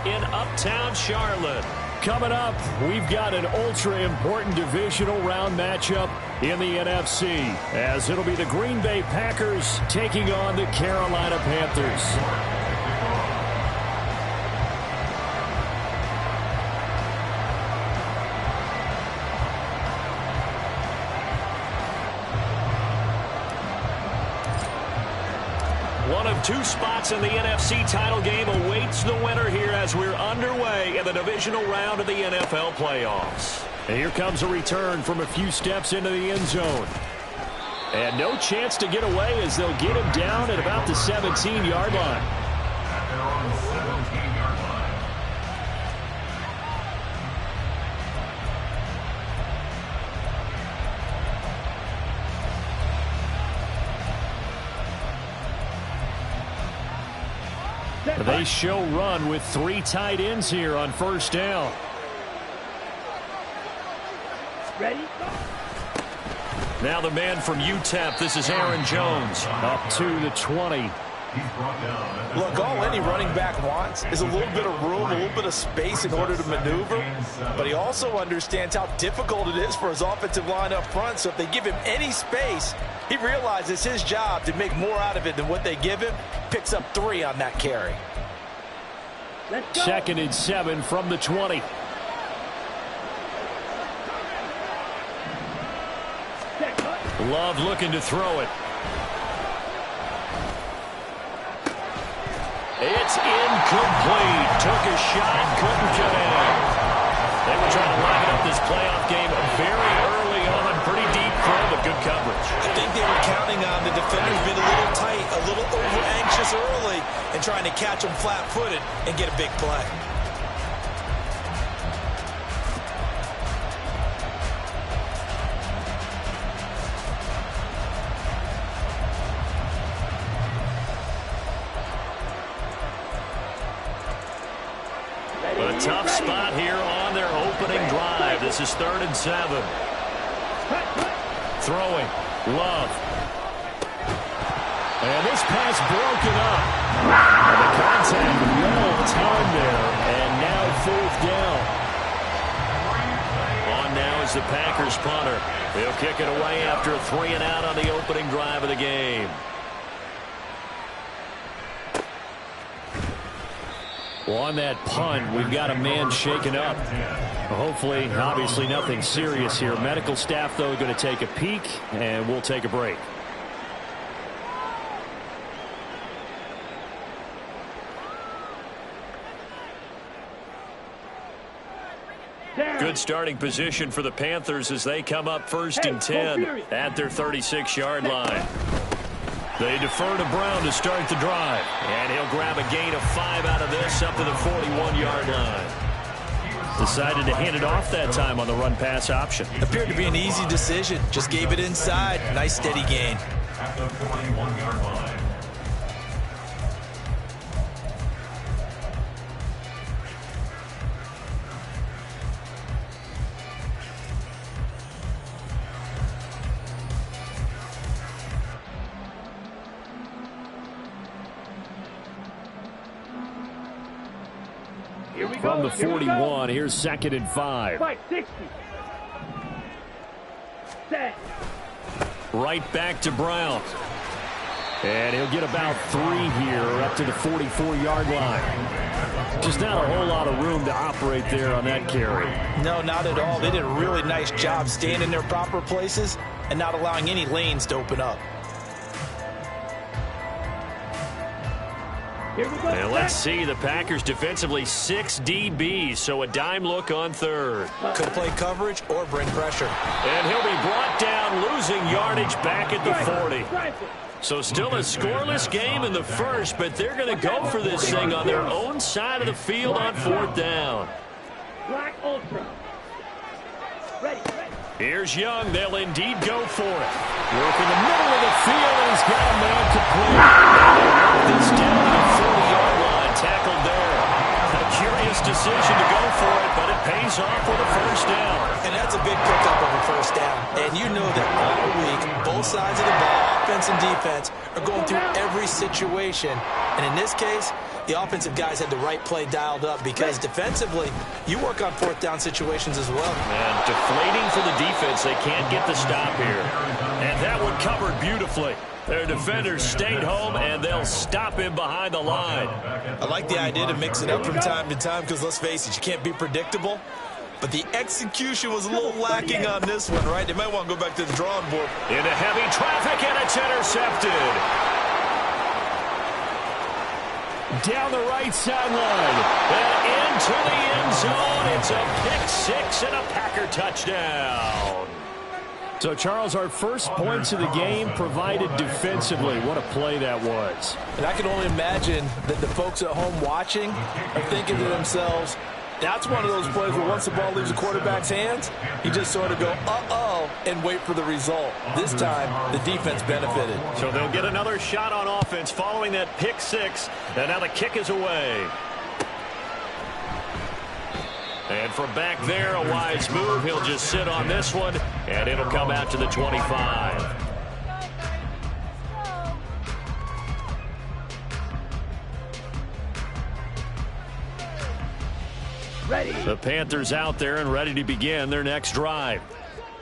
in Uptown Charlotte. Coming up, we've got an ultra-important divisional round matchup in the NFC, as it'll be the Green Bay Packers taking on the Carolina Panthers. One of two spots in the NFC title game awaits the winner here as we're underway in the divisional round of the NFL playoffs. And here comes a return from a few steps into the end zone. And no chance to get away as they'll get him down at about the 17-yard line. They show run with three tight ends here on first down. Ready? Now the man from UTEP, this is Aaron Jones. Up to the 20. Look, all any running back wants is a little bit of room, a little bit of space in order to maneuver. But he also understands how difficult it is for his offensive line up front. So if they give him any space, he realizes his job to make more out of it than what they give him. Picks up 3 on that carry. 2nd and 7 from the 20. Love looking to throw it. It's incomplete. Took a shot, couldn't get in. They were trying to lock up this playoff game very early on. Pretty deep throw, but good coverage. I think they were counting on the defenders being a little tight, a little over-anxious early, and trying to catch them flat-footed and get a big play. A tough spot here on their opening drive. This is 3rd and 7. Throwing. Love. And this pass broken up. And the contact well timed there. And now 4th down. On now is the Packers punter. He'll kick it away after a 3-and-out on the opening drive of the game. Well, on that punt, we've got a man shaken up. Hopefully, obviously nothing serious here. Medical staff, though, going to take a peek, and we'll take a break. Good starting position for the Panthers as they come up 1st and 10 at their 36-yard line. They defer to Brown to start the drive. And he'll grab a gain of 5 out of this up to the 41-yard line. Decided to hand it off that time on the run-pass option. Appeared to be an easy decision. Just gave it inside. Nice steady gain. At the 41-yard line. From the 41, here's 2nd and 5. 60. Set. Right back to Brown. And he'll get about 3 here up to the 44-yard line. Just not a whole lot of room to operate there on that carry. No, not at all. They did a really nice job staying in their proper places and not allowing any lanes to open up. And let's see, the Packers defensively 6 DBs, so a dime look on 3rd. Could play coverage or bring pressure. And he'll be brought down, losing yardage back at the 40. So still a scoreless game in the first, but they're going to go for this thing on their own side of the field on 4th down. Black Ultra. Ready. Here's Young. They'll indeed go for it. Work in the middle of the field, and he's got a man complete. This down to the 40-yard line, tackled there. A curious decision to go for it, but it pays off with a first down. And that's a big pickup of a first down. And you know that all week, both sides of the ball, offense and defense, are going through every situation. And in this case, the offensive guys had the right play dialed up because defensively, you work on fourth down situations as well. And deflating for the defense. They can't get the stop here. And that one covered beautifully. Their defenders stayed home, and they'll stop him behind the line. I like the idea to mix it up from time to time because, let's face it, you can't be predictable. But the execution was a little lacking on this one, right? They might want to go back to the drawing board. Into heavy traffic, and it's intercepted. Down the right sideline and into the end zone. It's a pick-6 and a Packer touchdown. So, Charles, our first points of the game provided defensively. What a play that was. And I can only imagine that the folks at home watching are thinking to themselves, that's one of those plays where once the ball leaves the quarterback's hands, you just sort of go, uh-oh, and wait for the result. This time, the defense benefited. So they'll get another shot on offense following that pick-6, and now the kick is away. And from back there, a wise move. He'll just sit on this one, and it'll come out to the 25. Ready. The Panthers out there and ready to begin their next drive.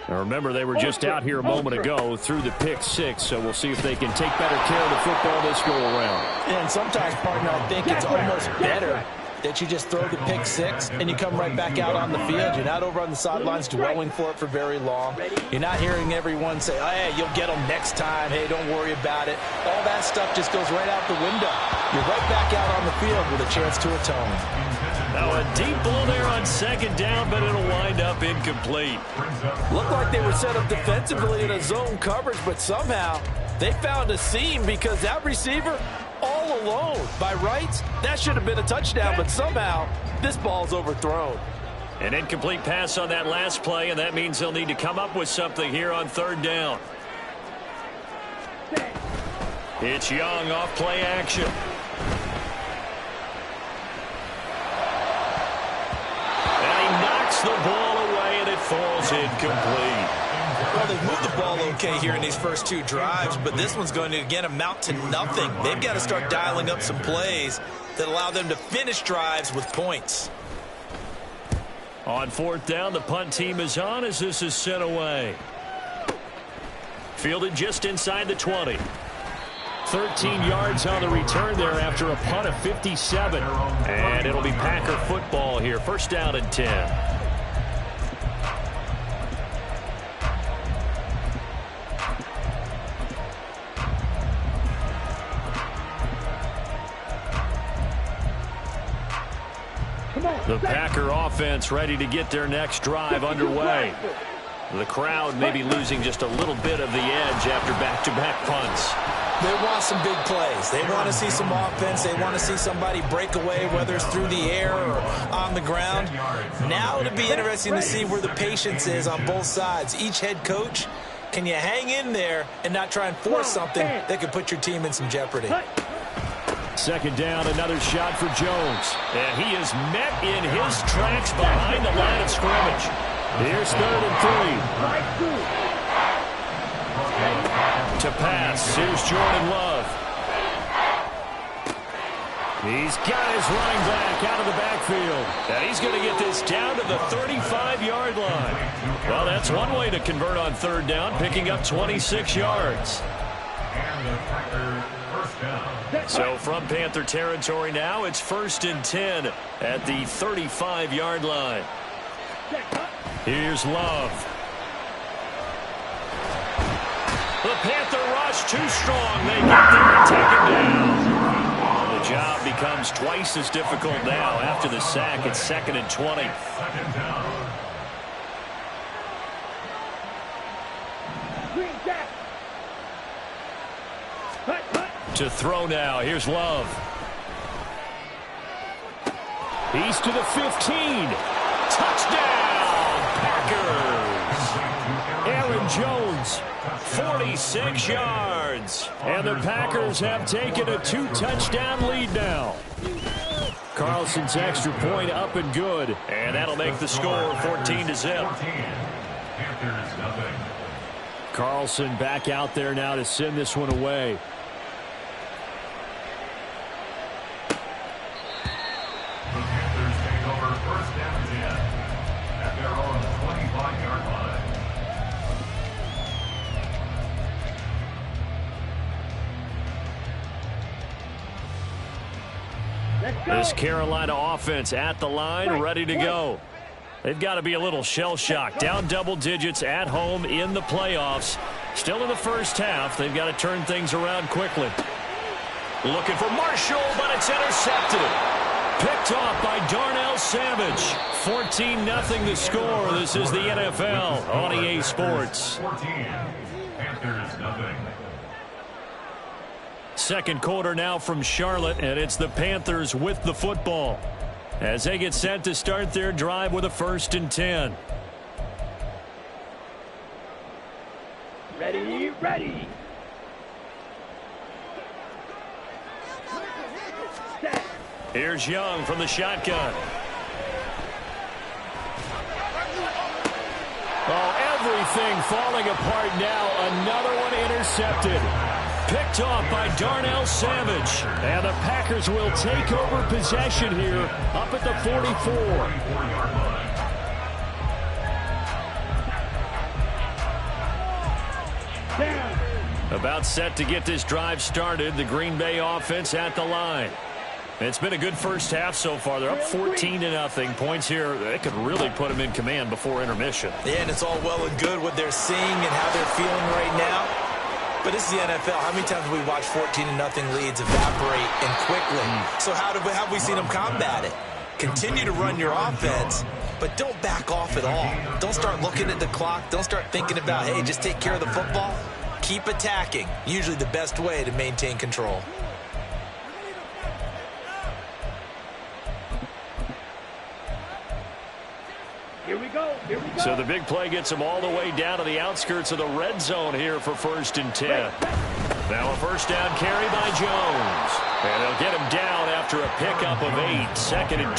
Now remember, they were just out here a moment ago through the pick-6, so we'll see if they can take better care of the football this go-around. And sometimes, partner, I think it's almost better that you just throw the pick-6 and you come right back out on the field. You're not over on the sidelines dwelling for it for very long. You're not hearing everyone say, oh, hey, you'll get them next time. Hey, don't worry about it. All that stuff just goes right out the window. You're right back out on the field with a chance to atone. Now a deep ball there on second down, but it'll wind up incomplete. Looked like they were set up defensively in a zone coverage, but somehow they found a seam because that receiver all alone. By rights, that should have been a touchdown, but somehow this ball's overthrown. An incomplete pass on that last play, and that means they'll need to come up with something here on third down. It's Young off play action. The ball away, and it falls incomplete. Well, they've moved the ball okay here in these first two drives, but this one's going to, again, amount to nothing. They've got to start dialing up some plays that allow them to finish drives with points. On fourth down, the punt team is on as this is sent away. Fielded just inside the 20. 13 yards on the return there after a punt of 57. And it'll be Packer football here. First down and 10. The Packer offense ready to get their next drive underway. The crowd maybe losing just a little bit of the edge after back-to-back punts. They want some big plays. They want to see some offense. They want to see somebody break away, whether it's through the air or on the ground. Now it'll be interesting to see where the patience is on both sides. Each head coach, can you hang in there and not try and force something that could put your team in some jeopardy? Second down, another shot for Jones. And he is met in his tracks behind the line of scrimmage. Here's third and 3. To pass, here's Jordan Love. He's got his running back out of the backfield. And he's going to get this down to the 35-yard line. Well, that's one way to convert on third down, picking up 26 yards. So from Panther territory now, it's first and 10 at the 35-yard line. Here's Love. The Panther rush too strong. They get there and take him down. The job becomes twice as difficult now. After the sack, it's second and 20. To throw now. Here's Love. He's to the 15. Touchdown, Packers. Aaron Jones, 46 yards. And the Packers have taken a 2-touchdown lead now. Carlson's extra point up and good. And that'll make the score 14-0. Carlson back out there now to send this one away. The Panthers take over first down and 10 at their own 25-yard line. Let's go. This Carolina offense at the line, ready to go. They've got to be a little shell-shocked. Down double digits at home in the playoffs. Still in the first half. They've got to turn things around quickly. Looking for Marshall, but it's intercepted. Picked off by Darnell Savage. 14-0 the score. This is the NFL on EA Sports. 14, Panthers nothing. Second quarter now from Charlotte, and it's the Panthers with the football as they get set to start their drive with a 1st and 10. Ready, ready. Set. Here's Young from the shotgun. Oh, everything falling apart now. Another one intercepted. Picked off by Darnell Savage. And the Packers will take over possession here up at the 44. 24-yard line. Down. About set to get this drive started. The Green Bay offense at the line. It's been a good first half so far. They're up 14-0. Points here, they could really put them in command before intermission. Yeah, and it's all well and good what they're seeing and how they're feeling right now. But this is the NFL. How many times have we watched 14-0 leads evaporate and quickly? So how have we seen them combat it? Continue to run your offense, but don't back off at all. Don't start looking at the clock. Don't start thinking about, hey, just take care of the football. Keep attacking. Usually the best way to maintain control. Here we go. Here we go. So the big play gets them all the way down to the outskirts of the red zone here for 1st and 10. Now a first down carry by Jones. And they'll get him down after a pickup of 8. 2nd and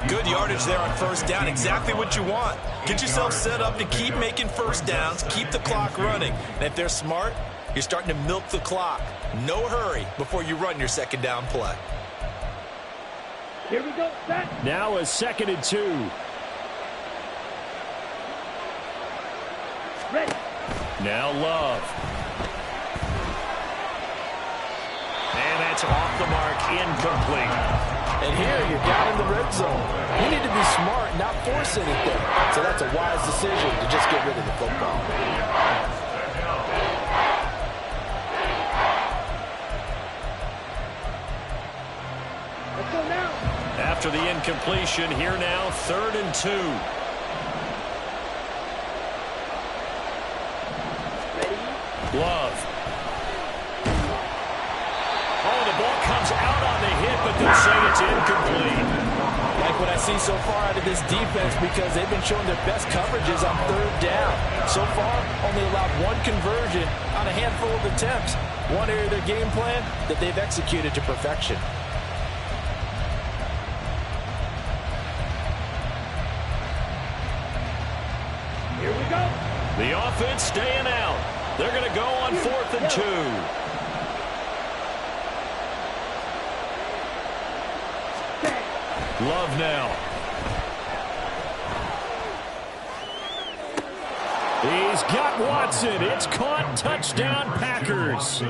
2. Good yardage there on first down. Exactly what you want. Get yourself set up to keep making first downs. Keep the clock running. And if they're smart, you're starting to milk the clock. No hurry before you run your second down play. Here we go. Set. Now a 2nd and 2. Ready. Now Love. And that's off the mark, incomplete. And here you're down in the red zone. You need to be smart, not force anything. So that's a wise decision to just get rid of the football. Let's go now. After the incompletion, here now, 3rd and 2. Love. Oh, the ball comes out on the hit, but they'll say it's incomplete. Like what I see so far out of this defense, because they've been showing their best coverages on 3rd down. So far, only allowed one conversion on a handful of attempts. One area of their game plan that they've executed to perfection. Here we go. The offense staying out. They're going to go on 4th and 2. Love now. He's got Watson. It's caught. Touchdown, Packers.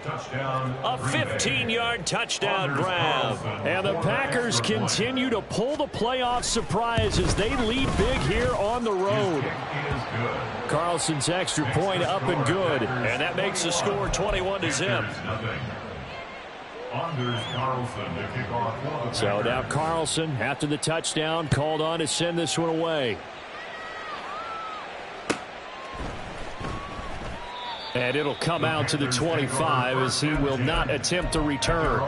Touchdown. A 15-yard touchdown grab. And the Packers continue to pull the playoff surprise as they lead big here on the road. Carlson's extra point up and good. And that makes the score 21-0. So now Carlson, after the touchdown, called on to send this one away. And it'll come out to the 25 as he will not attempt to return.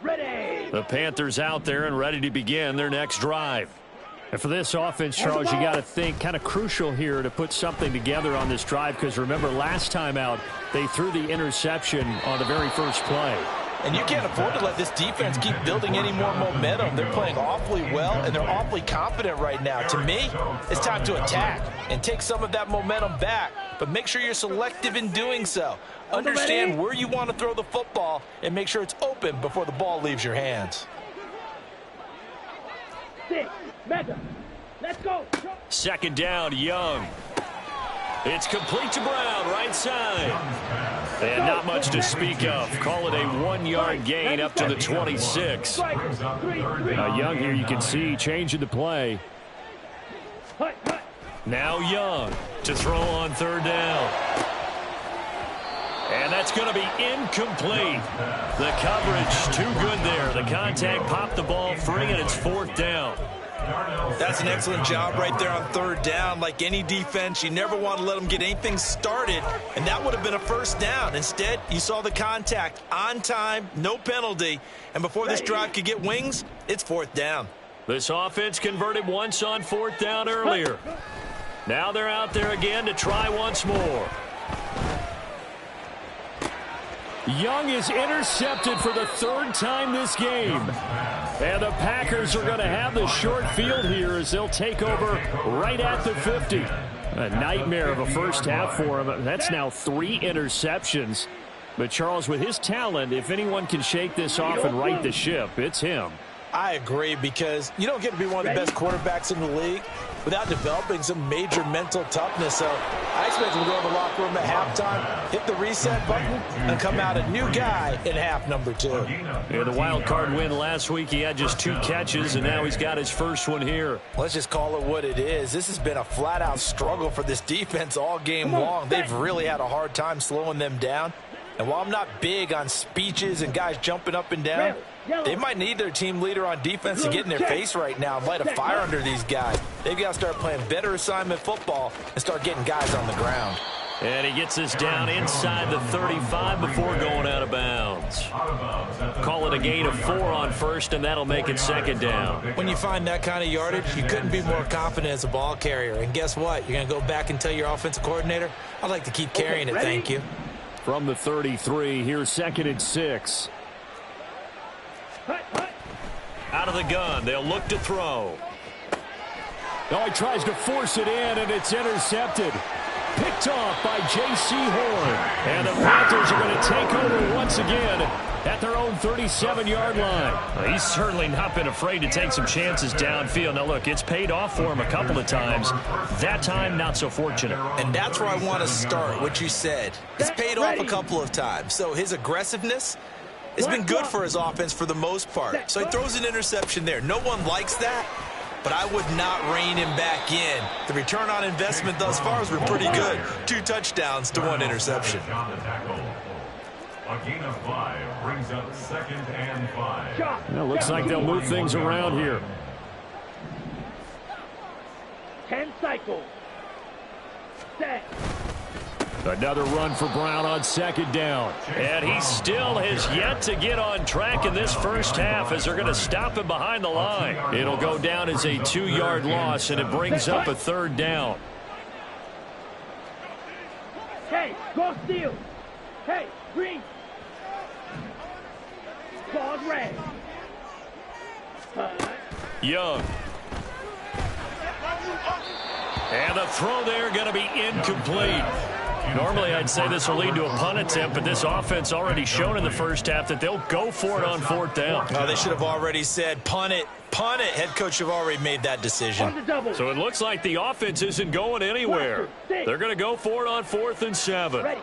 Ready. The Panthers out there and ready to begin their next drive. And for this offense, Charles, you got to think kind of crucial here to put something together on this drive, because remember last time out they threw the interception on the very first play. And you can't afford to let this defense keep building any more momentum. They're playing awfully well, and they're awfully confident right now. To me, it's time to attack and take some of that momentum back, but make sure you're selective in doing so. Understand where you want to throw the football and make sure it's open before the ball leaves your hands. 6, Mega. Let's go. Second down, Young. It's complete to Brown, right side. And not much to speak of. Call it a 1-yard gain up to the 26. Young here, you can see, changing the play. Now Young to throw on third down. And that's going to be incomplete. The coverage too good there. The contact popped the ball free, and it's fourth down. That's an excellent job right there on third down. Like any defense, you never want to let them get anything started, and that would have been a first down. Instead, you saw the contact on time, no penalty, and before this drive could get wings, it's fourth down. This offense converted once on fourth down earlier. Now they're out there again to try once more. Young is intercepted for the third time this game. And the Packers are going to have the short field here as they'll take over right at the 50. A nightmare of a first half for him. That's now 3 interceptions. But Charles, with his talent, if anyone can shake this off and right the ship, it's him. I agree, because you don't get to be one of the best quarterbacks in the league without developing some major mental toughness. So I expect him to go in the locker room at halftime, hit the reset button, and come out a new guy in half number 2. Yeah, the wild card win last week, he had just 2 catches, and now he's got his first one here. Let's just call it what it is. This has been a flat-out struggle for this defense all game long. They've really had a hard time slowing them down. And while I'm not big on speeches and guys jumping up and down, they might need their team leader on defense to get in their face right now and light a fire under these guys. They've got to start playing better assignment football and start getting guys on the ground. And he gets this down inside the 35 before going out of bounds. Call it a gain of 4 on first, and that'll make it second down. When you find that kind of yardage, you couldn't be more confident as a ball carrier. And guess what? You're going to go back and tell your offensive coordinator, I'd like to keep carrying it, thank you. From the 33, here's 2nd and 6. Out of the gun, they'll look to throw. Oh, he tries to force it in, and it's intercepted. Picked off by J.C. Horn. And the Panthers are going to take over once again at their own 37-yard line. Well, he's certainly not been afraid to take some chances downfield. Now, look, it's paid off for him a couple of times. That time, not so fortunate. And that's where I want to start, what you said. It's paid off a couple of times. So his aggressiveness has been good for his offense for the most part. So he throws an interception there. No one likes that, but I would not rein him back in. The return on investment thus far has been pretty good. 2 touchdowns to 1 interception. A gain of 5 brings up 2nd and 5. Well, looks like they'll move things around here. 10 cycles. Set. Another run for Brown on 2nd down. And he still has yet to get on track in this first half as they're going to stop him behind the line. It'll go down as a 2-yard loss, and it brings up a 3rd down. Hey, go steal. Hey, green. Ball red. Young. And the throw there going to be incomplete. Normally, I'd say this will lead to a punt attempt, but this offense already shown in the first half that they'll go for it on 4th down. Oh, they should have already said, punt it, punt it. Head coach have already made that decision. So it looks like the offense isn't going anywhere. They're going to go for it on 4th and 7.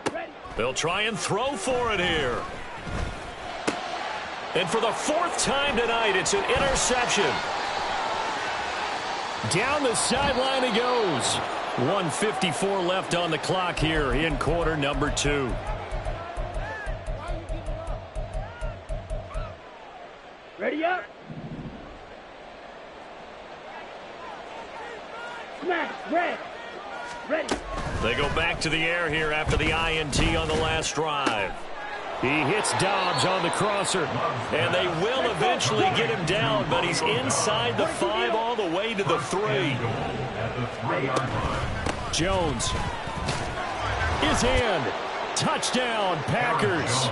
They'll try and throw for it here. And for the 4th time tonight, it's an interception. Down the sideline he goes. 1:54 left on the clock here in quarter number 2. Ready up. Smash, red. Ready. They go back to the air here after the INT on the last drive. He hits Dobbs on the crosser. And they will eventually get him down, but he's inside the 5 all the way to the 3. Jones is in. Touchdown, Packers.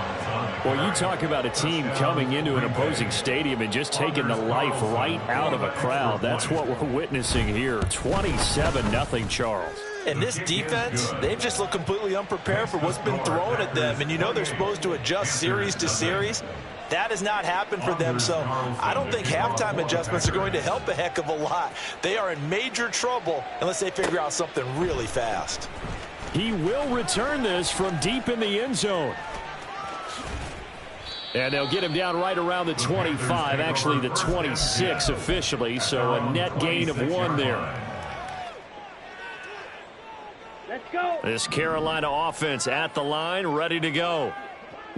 Well, you talk about a team coming into an opposing stadium and just taking the life right out of a crowd. That's what we're witnessing here. 27-0, Charles. And this defense, they've just looked completely unprepared for what's been thrown at them. And you know they're supposed to adjust series to series. That has not happened for them, so I don't think halftime adjustments are going to help a heck of a lot. They are in major trouble unless they figure out something really fast. He will return this from deep in the end zone. And they'll get him down right around the 25, actually the 26 officially, so a net gain of 1 there. Let's go. This Carolina offense at the line, ready to go.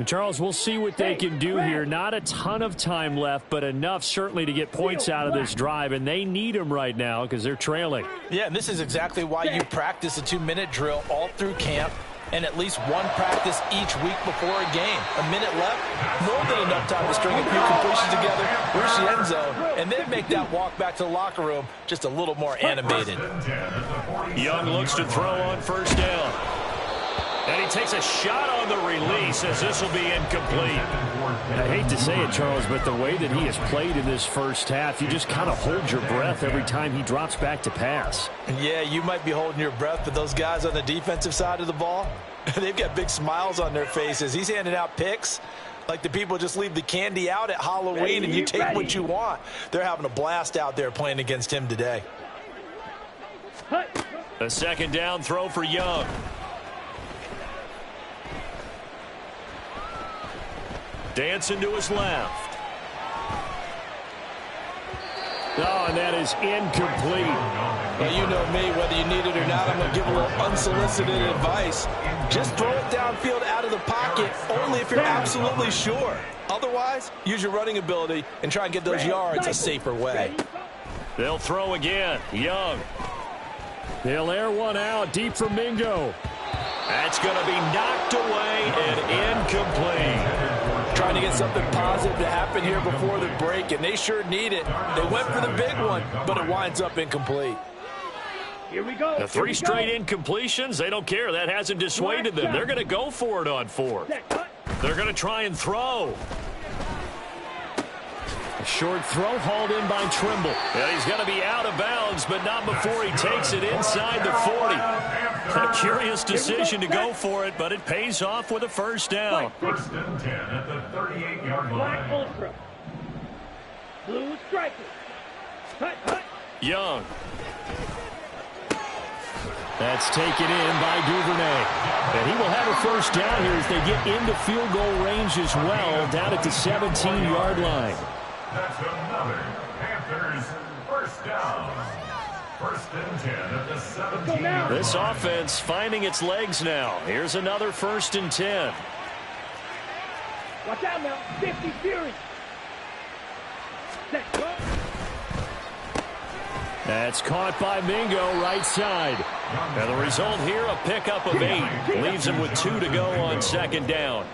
Charles, we'll see what they can do here. Not a ton of time left, but enough certainly to get points out of this drive, and they need them right now because they're trailing. Yeah, and this is exactly why you practice a 2-minute drill all through camp and at least one practice each week before a game. A minute left, more than enough time to string a few completions together, reach the end zone, and then make that walk back to the locker room just a little more animated. Young looks to throw on first down. And he takes a shot on the release as this will be incomplete. I hate to say it, Charles, but the way that he has played in this first half, you just kind of hold your breath every time he drops back to pass. Yeah, you might be holding your breath, but those guys on the defensive side of the ball, they've got big smiles on their faces. He's handing out picks like the people just leave the candy out at Halloween and you take what you want. They're having a blast out there playing against him today. A second down throw for Young. Dancing to his left. Oh, and that is incomplete. Well, you know me, whether you need it or not, I'm going to give a little unsolicited advice. Just throw it downfield out of the pocket, only if you're absolutely sure. Otherwise, use your running ability and try and get those yards a safer way. They'll throw again. Young. They'll air one out deep for Mingo. That's going to be knocked away and incomplete. Trying to get something positive to happen here before the break, and they sure need it. They went for the big one, but it winds up incomplete. Here we go. The 3 straight incompletions, they don't care. That hasn't dissuaded them. They're going to go for it on 4th. They're going to try and throw. A short throw hauled in by Trimble. Yeah, he's going to be out of bounds, but not before he takes it inside the 40. A curious decision to go for it, but it pays off with a first down. First and 10 at the 38-yard Black line. Ultra. Blue striker. Hut, hut. Young. That's taken in by Duvernay. And he will have a first down here as they get into field goal range as well, down at the 17-yard line. That's another Panthers first down. First and 10 at the 17. This offense finding its legs now. Here's another first and 10. Watch out now. 50 Fury. Set, go. That's caught by Mingo, right side. And the result here, a pickup of 8. Leaves him with 2 to go on second down.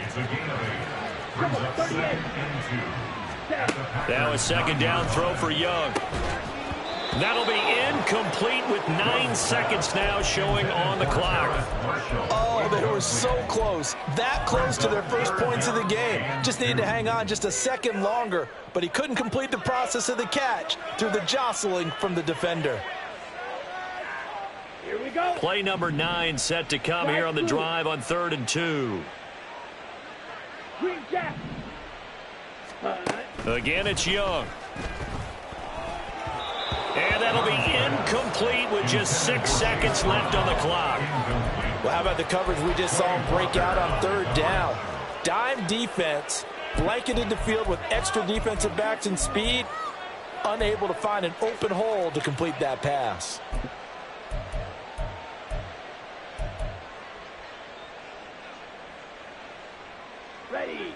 It's a gain of 8. Brings up 2nd and 2. Now a second down throw for Young. That'll be incomplete with 9 seconds now showing on the clock. Oh, they were so close. That close to their first points of the game. Just needed to hang on just a second longer, but he couldn't complete the process of the catch through the jostling from the defender. Here we go. Play number 9 set to come here on the drive on 3rd and 2. Green Jack. Again, it's Young. And that'll be incomplete with just 6 seconds left on the clock. Well, how about the coverage we just saw him break out on 3rd down? Dime defense, blanketed the field with extra defensive backs and speed, unable to find an open hole to complete that pass. Ready.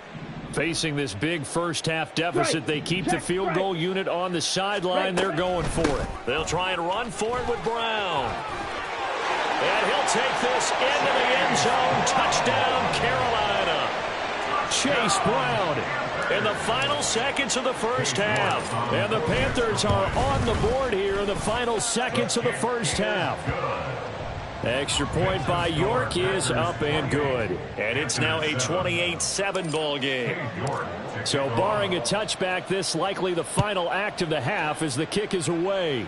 Facing this big first-half deficit, they keep the field goal unit on the sideline. They're going for it. They'll try and run for it with Brown. And he'll take this into the end zone. Touchdown, Carolina. Chase Brown in the final seconds of the first half. And the Panthers are on the board here in the final seconds of the first half. Extra point by York is up and good. And it's now a 28-7 ball game. So barring a touchback, this likely the final act of the half as the kick is away.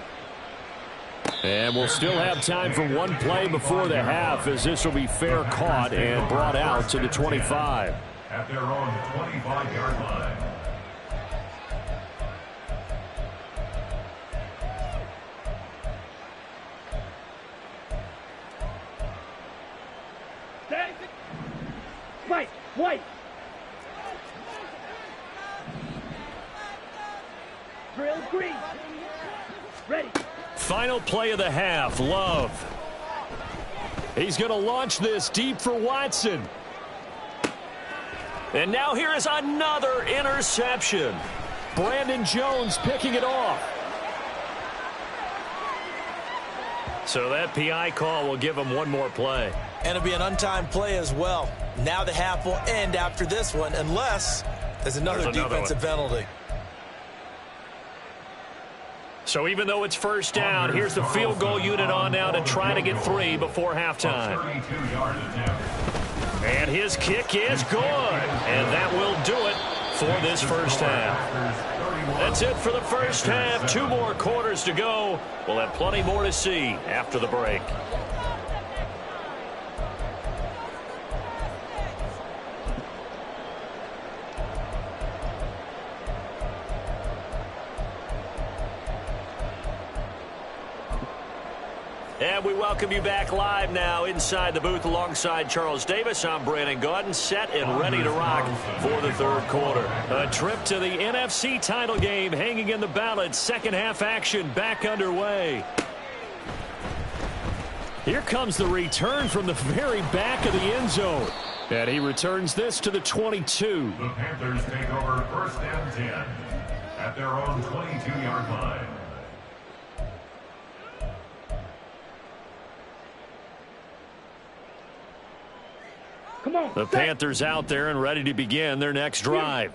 And we'll still have time for one play before the half as this will be fair caught and brought out to the 25. At their own 25-yard line. White, white. Drill green. Ready. Final play of the half, Love. He's going to launch this deep for Watson. And now here is another interception. Brandon Jones picking it off. So that PI call will give him one more play. And it'll be an untimed play as well. Now the half will end after this one unless there's another defensive penalty. So even though it's first down, here's the field goal unit on now to try to get 3 before halftime. And his kick is good. And that will do it for this first half. That's it for the first half. 2 more quarters to go. We'll have plenty more to see after the break. And we welcome you back live now inside the booth alongside Charles Davis. I'm Brandon Gaudin, set and ready to rock for the third quarter. A trip to the NFC title game hanging in the balance. Second half action back underway. Here comes the return from the very back of the end zone. And he returns this to the 22. The Panthers take over first and 10 at their own 22-yard line. The Panthers out there and ready to begin their next drive.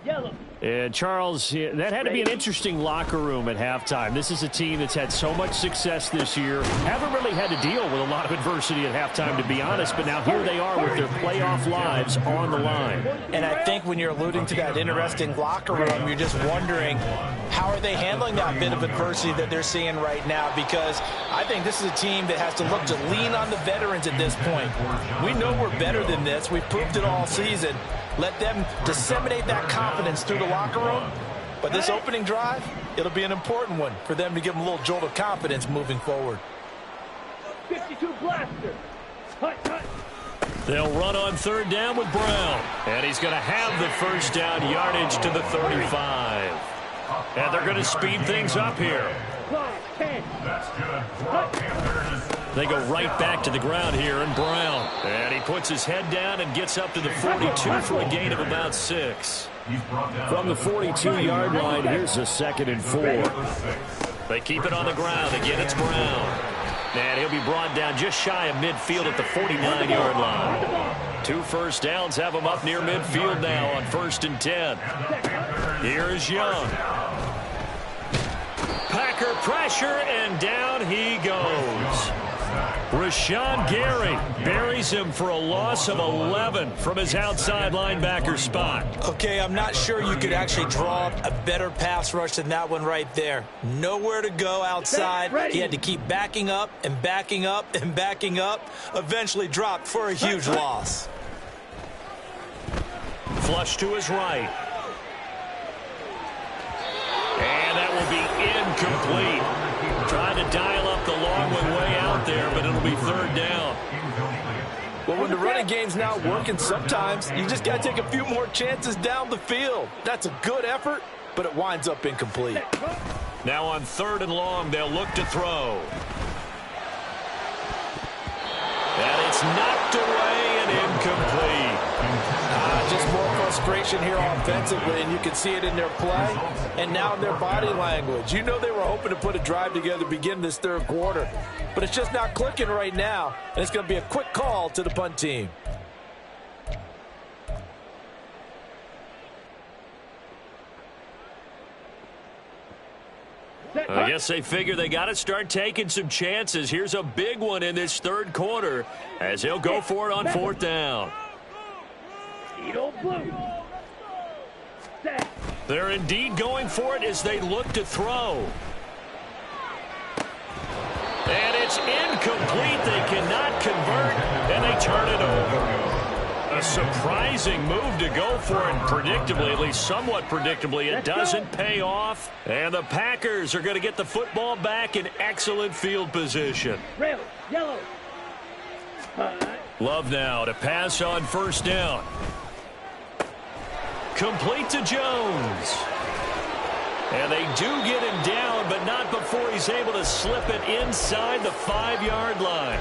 And Charles, that had to be an interesting locker room at halftime. This is a team that's had so much success this year. Haven't really had to deal with a lot of adversity at halftime, to be honest. But now here they are with their playoff lives on the line. And I think when you're alluding to that interesting locker room, you're just wondering how are they handling that bit of adversity that they're seeing right now? Because I think this is a team that has to look to lean on the veterans at this point. We know we're better than this. We've proved it all season. Let them disseminate that confidence through the locker room. But this opening drive, it'll be an important one for them to give them a little jolt of confidence moving forward. 52 blaster. Hut, hut. They'll run on third down with Brown. And he's going to have the first down yardage to the 35. And they're going to speed things up here. That's good for Panthers. They go right back to the ground here, and Brown. And he puts his head down and gets up to the 42 for a gain of about 6. From the 42-yard line, here's a 2nd and 4. They keep it on the ground. Again, it's Brown. And he'll be brought down just shy of midfield at the 49-yard line. 2 first downs have him up near midfield now on 1st and 10. Here's Young. Packer pressure, and down he goes. Rashawn Gary buries him for a loss of 11 from his outside linebacker spot. Okay, I'm not sure you could actually draw up a better pass rush than that one right there. Nowhere to go outside. He had to keep backing up and backing up and backing up. Eventually dropped for a huge loss. Flush to his right. And that will be incomplete. Trying to dial up the long one way out there, but it'll be third down. Well, when the running game's not working, sometimes you just got to take a few more chances down the field. That's a good effort, but it winds up incomplete. Now on 3rd and long, they'll look to throw. And it's knocked away and incomplete. Just more frustration here offensively, and you can see it in their play and now in their body language. You know they were hoping to put a drive together to begin this third quarter, but it's just not clicking right now, and it's going to be a quick call to the punt team. I guess they figure they got to start taking some chances. Here's a big one in this third quarter as he'll go for it on fourth down. They're indeed going for it as they look to throw. And it's incomplete. They cannot convert, and they turn it over. A surprising move to go for it, predictably, at least somewhat predictably. It doesn't pay off, and the Packers are going to get the football back in excellent field position. Red, yellow. Love now to pass on first down. Complete to Jones. And they do get him down, but not before he's able to slip it inside the 5-yard line.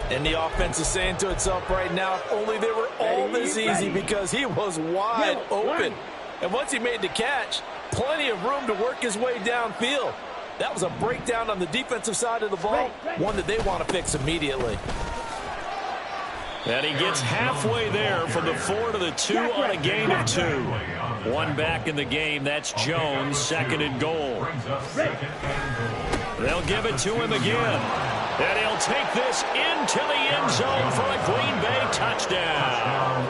And the offense is saying to itself right now, if only they were all this easy, because he was wide open. And once he made the catch, plenty of room to work his way downfield. That was a breakdown on the defensive side of the ball, one that they want to fix immediately. And he gets halfway there from the 4 to the 2 on a gain of 2. One back in the game, that's Jones, 2nd and goal. They'll give it to him again. And he'll take this into the end zone for a Green Bay touchdown.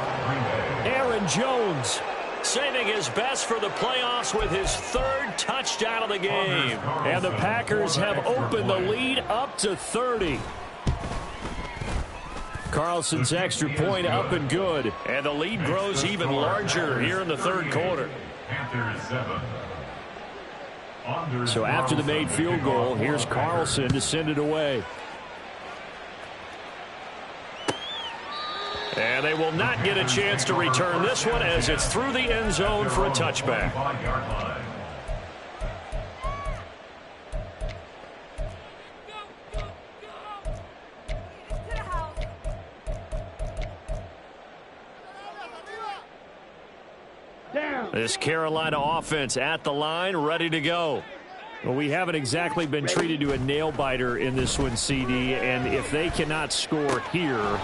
Aaron Jones saving his best for the playoffs with his 3rd touchdown of the game. And the Packers have opened the lead up to 30. Carlson's extra point up and good. And the lead grows even larger here in the 3rd quarter. So after the made field goal, here's Carlson to send it away. And they will not get a chance to return this one as it's through the end zone for a touchback. This Carolina offense at the line, ready to go. Well, we haven't exactly been treated to a nail-biter in this one, CD, and if they cannot score here,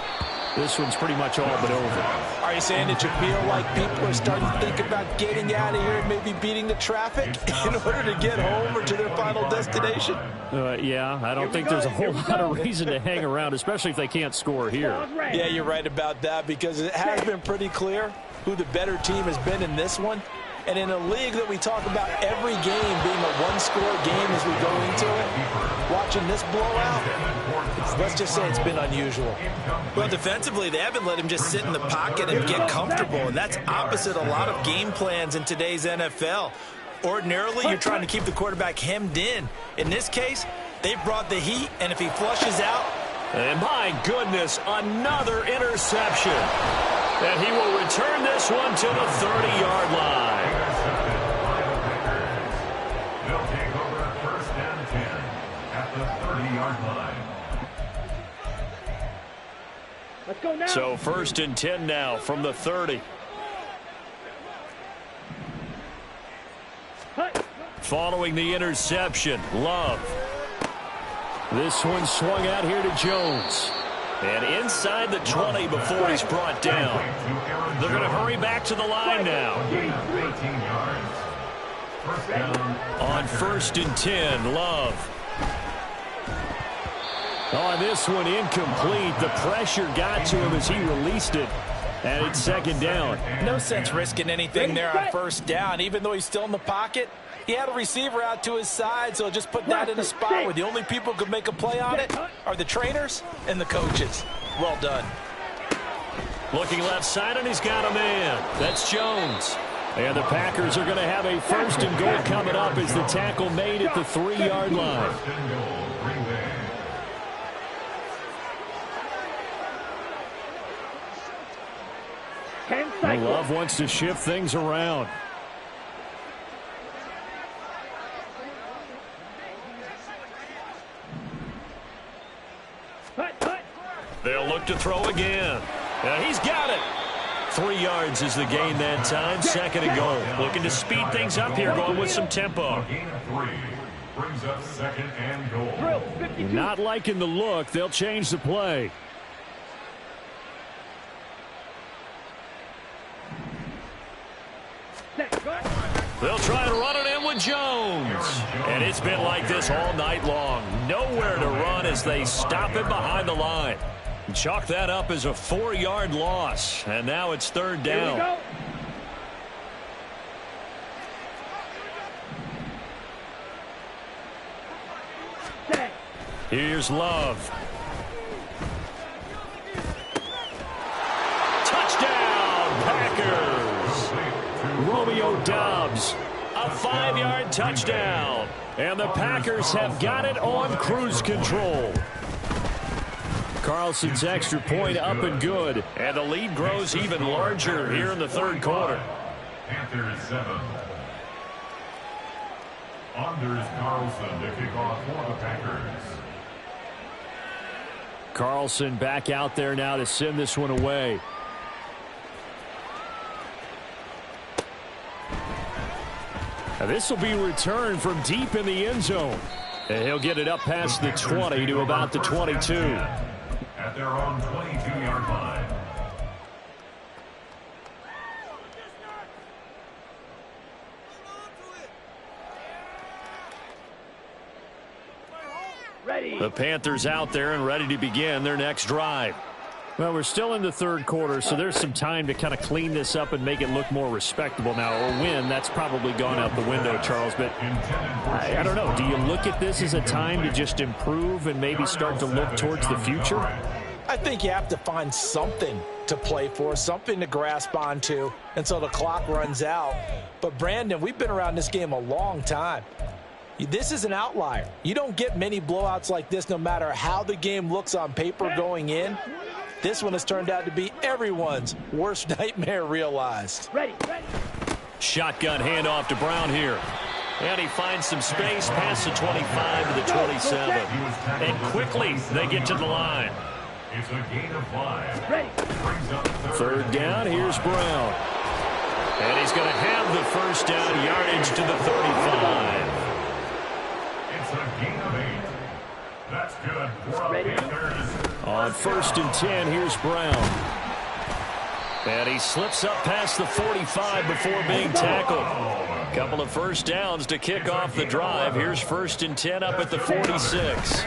this one's pretty much all but over. Are you saying that you feel like people are starting to think about getting out of here and maybe beating the traffic in order to get home or to their final destination? Yeah, I don't think there's a whole lot of reason to hang around, especially if they can't score here. Yeah, you're right about that, because it has been pretty clear who the better team has been in this one. And in a league that we talk about every game being a one-score game as we go into it, watching this blowout, let's just say it's been unusual. Well, defensively, they haven't let him just sit in the pocket and get comfortable, and that's opposite a lot of game plans in today's NFL. Ordinarily, you're trying to keep the quarterback hemmed in. In this case, they've brought the heat, and if he flushes out... And my goodness, another interception. And he will return this one to the 30-yard line. They'll take over first and 10 at the 30-yard line. Let's go now. So first and 10 now from the 30. Following the interception, Love. This one swung out here to Jones. And inside the 20 before he's brought down. They're going to hurry back to the line now. On first and 10, Love. On this one, incomplete. The pressure got to him as he released it. And it's 2nd down. No sense risking anything there on first down. Even though he's still in the pocket, he had a receiver out to his side, so just put that in a spot where the only people who could make a play on it are the trainers and the coaches. Well done. Looking left side, and he's got a man. That's Jones. And the Packers are going to have a first and goal coming up as the tackle made at the 3-yard line. Love wants to shift things around. They'll look to throw again. And he's got it. 3 yards is the gain that time. 2nd and goal. Looking to speed things up here, going with some tempo. Gain of 3 brings up 2nd and goal. Not liking the look. They'll change the play. They'll try and run it in with with Jones. And it's been like this all night long. Nowhere to run as they stop him behind the line. Chalk that up as a 4-yard loss. And now it's third down. Here we go. Set. Here's Love. Touchdown, Packers. Romeo Doubs, a 5-yard touchdown. And the Packers have got it on cruise control. Carlson's extra point up and good. And the lead grows even larger here in the third quarter. Panthers 7. Anders Carlson to kick off for the Packers. Carlson back out there now to send this one away. Now this will be returned from deep in the end zone. And he'll get it up past the 20 to about the 22. At their own 22-yard line. Ready. The Panthers out there and ready to begin their next drive. Well, we're still in the third quarter, so there's some time to kind of clean this up and make it look more respectable now. Or win, that's probably gone out the window, Charles. But I don't know. Do you look at this as a time to just improve and maybe start to look towards the future? I think you have to find something to play for, something to grasp onto until the clock runs out. But, Brandon, we've been around this game a long time. This is an outlier. You don't get many blowouts like this no matter how the game looks on paper going in. This one has turned out to be everyone's worst nightmare realized. Ready. Ready. Shotgun handoff to Brown here. And he finds some space past the 25 to the 27. And quickly they get to the line. It's a gain of 5. Ready. Third down, here's Brown. And he's going to have the first down, yardage to the 35. It's a gain of 8. That's good for the Panthers. On 1st and 10, here's Brown. And he slips up past the 45 before being tackled. Couple of first downs to kick off the drive. Here's 1st and 10 up at the 46.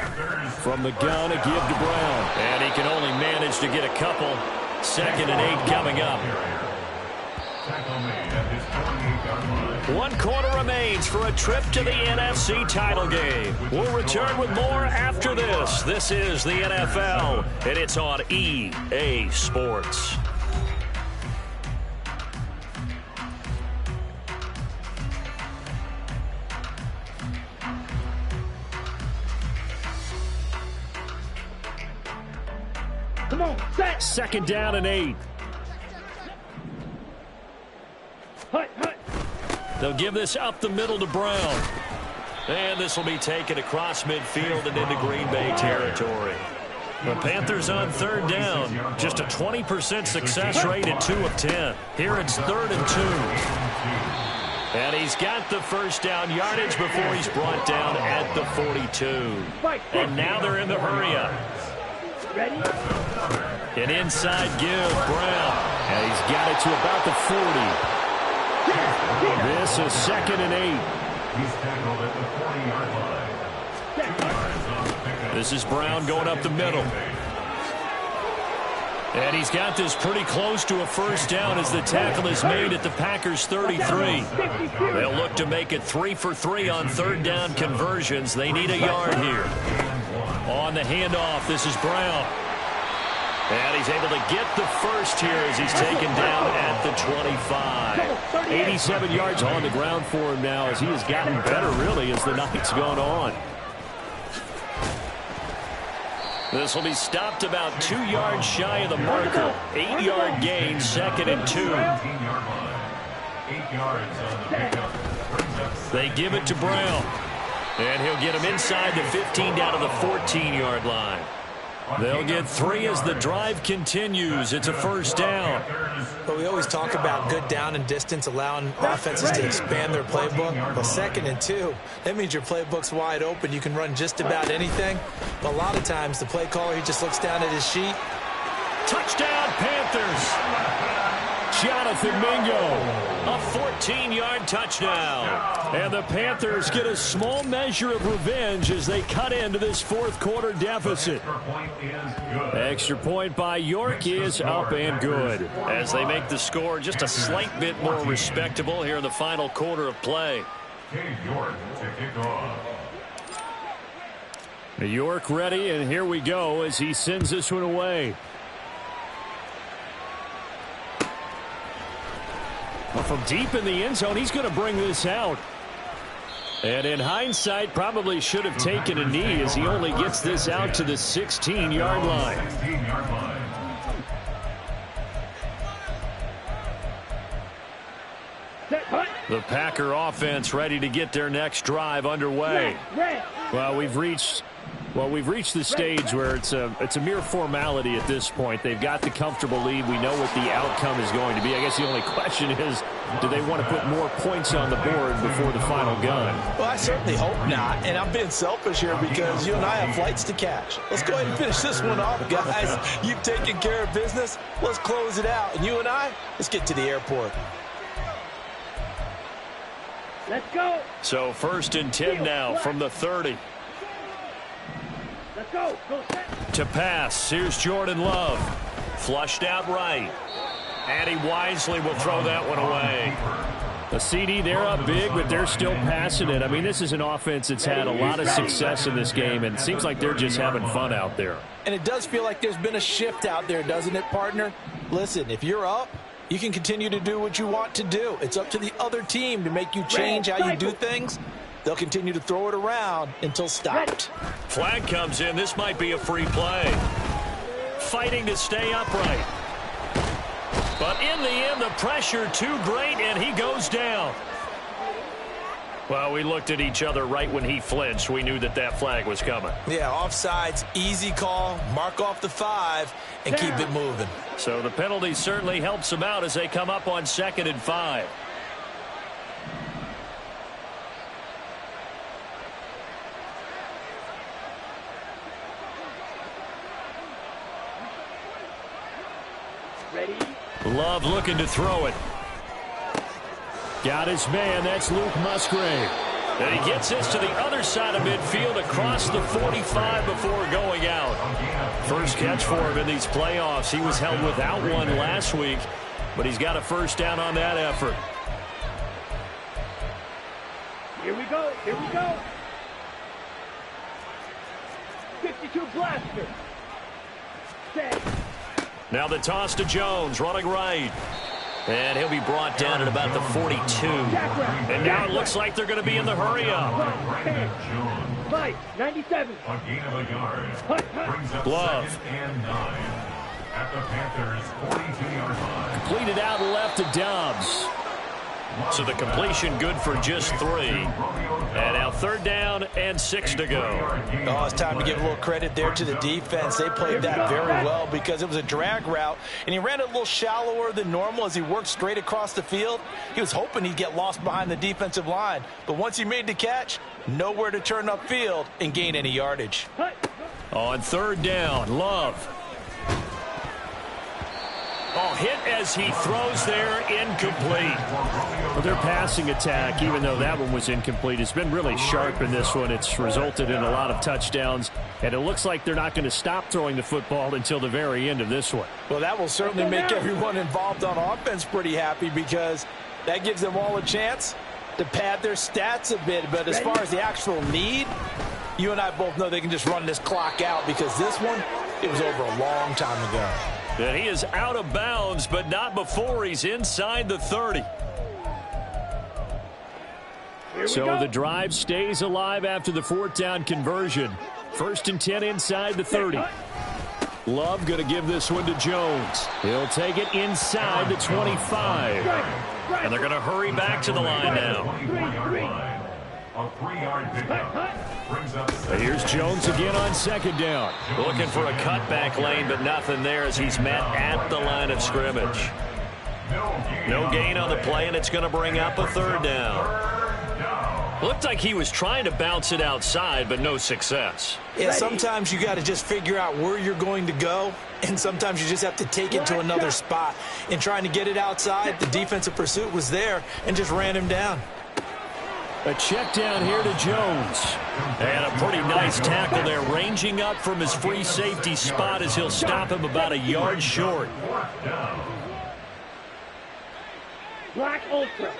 From the gun, a give to Brown. And he can only manage to get a couple. 2nd and 8 coming up. Tackle made at his 28-yard line. 1 quarter remains for a trip to the NFC title game. We'll return with more after this. This is the NFL, and it's on EA Sports. Come on. Set. 2nd down and 8. Hut. Hut. They'll give this up the middle to Brown. And this will be taken across midfield and into Green Bay territory. The Panthers on 3rd down. Just a 20% success rate at 2 of 10. Here it's 3rd and 2. And he's got the first down yardage before he's brought down at the 42. And now they're in the hurry-up. Ready. An inside give, Brown. And he's got it to about the 40. This is 2nd and 8. He's tackled at the 40-yard line. This is Brown going up the middle. And he's got this pretty close to a first down as the tackle is made at the Packers' 33. They'll look to make it 3 for 3 on 3rd down conversions. They need a yard here. On the handoff, this is Brown. And he's able to get the first here as he's taken down at the 25. 87 yards on the ground for him now as he has gotten better, really, as the night's gone on. This will be stopped about 2 yards shy of the marker. 8-yard gain, 2nd and 2. 8 yards on the pickup. They give it to Brown. And he'll get him inside the 15 down to the 14-yard line. They'll get 3 as the drive continues. It's a first down. But we always talk about good down and distance, allowing offenses to expand their playbook. Well, 2nd and 2, that means your playbook's wide open. You can run just about anything. But a lot of times, the play caller, he just looks down at his sheet. Touchdown, Panthers. Jonathan Mingo. A 14-yard touchdown. And the Panthers get a small measure of revenge as they cut into this fourth quarter deficit. Extra point by York is up and good. As they make the score just a slight bit more respectable here in the final quarter of play. York to kick off. York ready, and here we go as he sends this one away. From deep in the end zone, he's going to bring this out. And in hindsight, probably should have taken a knee as he only gets this out to the 16-yard line. 16-yard line. The Packer offense ready to get their next drive underway. Well, we've reached the stage where it's a mere formality at this point. They've got the comfortable lead. We know what the outcome is going to be. I guess the only question is, do they want to put more points on the board before the final gun? Well, I certainly hope not. And I'm being selfish here because you and I have flights to catch. Let's go ahead and finish this one off, guys. You've taken care of business. Let's close it out. And you and I, let's get to the airport. Let's go. So 1st and 10 now from the 30. Let's go. Go set. To pass. Here's Jordan Love. Flushed out right. And he wisely will throw that one away. The CD, they're up big, but they're still passing it. I mean, this is an offense that's had a lot of success in this game, and it seems like they're just having fun out there. And it does feel like there's been a shift out there, doesn't it, partner? Listen, if you're up, you can continue to do what you want to do. It's up to the other team to make you change how you do things. They'll continue to throw it around until stopped. Flag comes in. This might be a free play. Fighting to stay upright. But in the end, the pressure too great, and he goes down. Well, we looked at each other right when he flinched. We knew that that flag was coming. Yeah, offsides, easy call, mark off the 5, and keep it moving. So the penalty certainly helps them out as they come up on 2nd and 5. Ready? Love looking to throw it. Got his man. That's Luke Musgrave. And he gets this to the other side of midfield across the 45 before going out. First catch for him in these playoffs. He was held without one last week, but he's got a first down on that effort. Here we go. Here we go. 52 blaster. Set. Now the toss to Jones, running right. And he'll be brought down at about the 42. And now it looks like they're going to be in the hurry-up. Fight, 97. A gain of a yard. Brings up Love. 2nd and 9. At the Panthers' 42-yard line. Completed out left to Dobbs. So the completion good for just 3. And now 3rd down and 6 to go. Oh, it's time to give a little credit there to the defense. They played that very well because it was a drag route, and he ran it a little shallower than normal as he worked straight across the field. He was hoping he'd get lost behind the defensive line, but once he made the catch, nowhere to turn upfield and gain any yardage. On 3rd down, Love. Oh, hit as he throws there, incomplete. Well, their passing attack, even though that one was incomplete, has been really sharp in this one. It's resulted in a lot of touchdowns, and it looks like they're not going to stop throwing the football until the very end of this one. Well, that will certainly make everyone involved on offense pretty happy because that gives them all a chance to pad their stats a bit. But as far as the actual need, you and I both know they can just run this clock out because this one, it was over a long time ago. And he is out of bounds, but not before he's inside the 30. So the drive stays alive after the 4th down conversion. 1st and 10 inside the 30. Love going to give this one to Jones. He'll take it inside the 25. And they're going to hurry back to the line now. A 3-yard pickup. Here's Jones again on 2nd down. Looking for a cutback lane, but nothing there as he's met at the line of scrimmage. No gain on the play, and it's going to bring up a 3rd down. Looked like he was trying to bounce it outside, but no success. Yeah, sometimes you got to just figure out where you're going to go, and sometimes you just have to take it to another spot. In trying to get it outside, the defensive pursuit was there and just ran him down. A check down here to Jones. And a pretty nice tackle there, ranging up from his free safety spot as he'll stop him about a yard short. Black Ultra.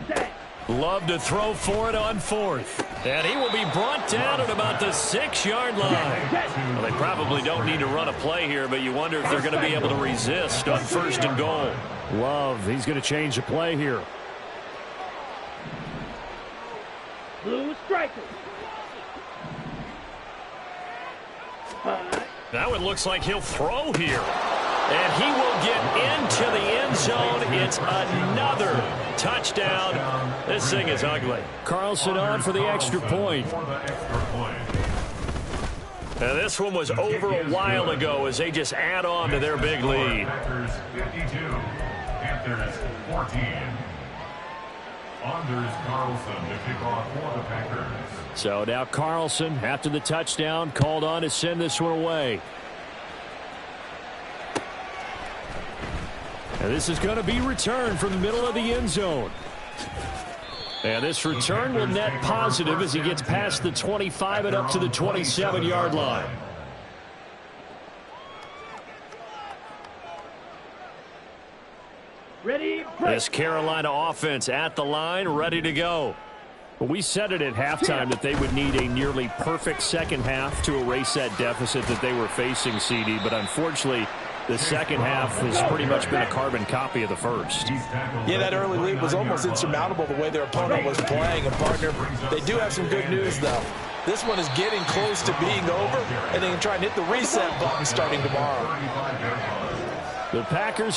Set. Love to throw for it on fourth. And he will be brought down at about the 6-yard line. Well, they probably don't need to run a play here, but you wonder if they're going to be able to resist on 1st and goal. Love, he's going to change the play here. Blue striker. Now it looks like he'll throw here. And he will get into the end zone. It's another touchdown. This thing is ugly. Carlson on for the extra point. Now this one was over a while ago as they just add on to their big lead. Packers 52, Panthers 14. Anders Carlson to kick off for the Packers. So now Carlson, after the touchdown, called on to send this one away. And this is going to be returned from the middle of the end zone. And this return will net positive as he gets past the 25 and up to the 27-yard line. Ready, break. This Carolina offense at the line, ready to go. Well, we said it at halftime that they would need a nearly perfect second half to erase that deficit that they were facing, CD. But unfortunately, the second half has pretty much been a carbon copy of the first. Yeah, that early lead was almost insurmountable the way their opponent was playing. And, partner, they do have some good news, though. This one is getting close to being over, and they can try and hit the reset button starting tomorrow. The Packers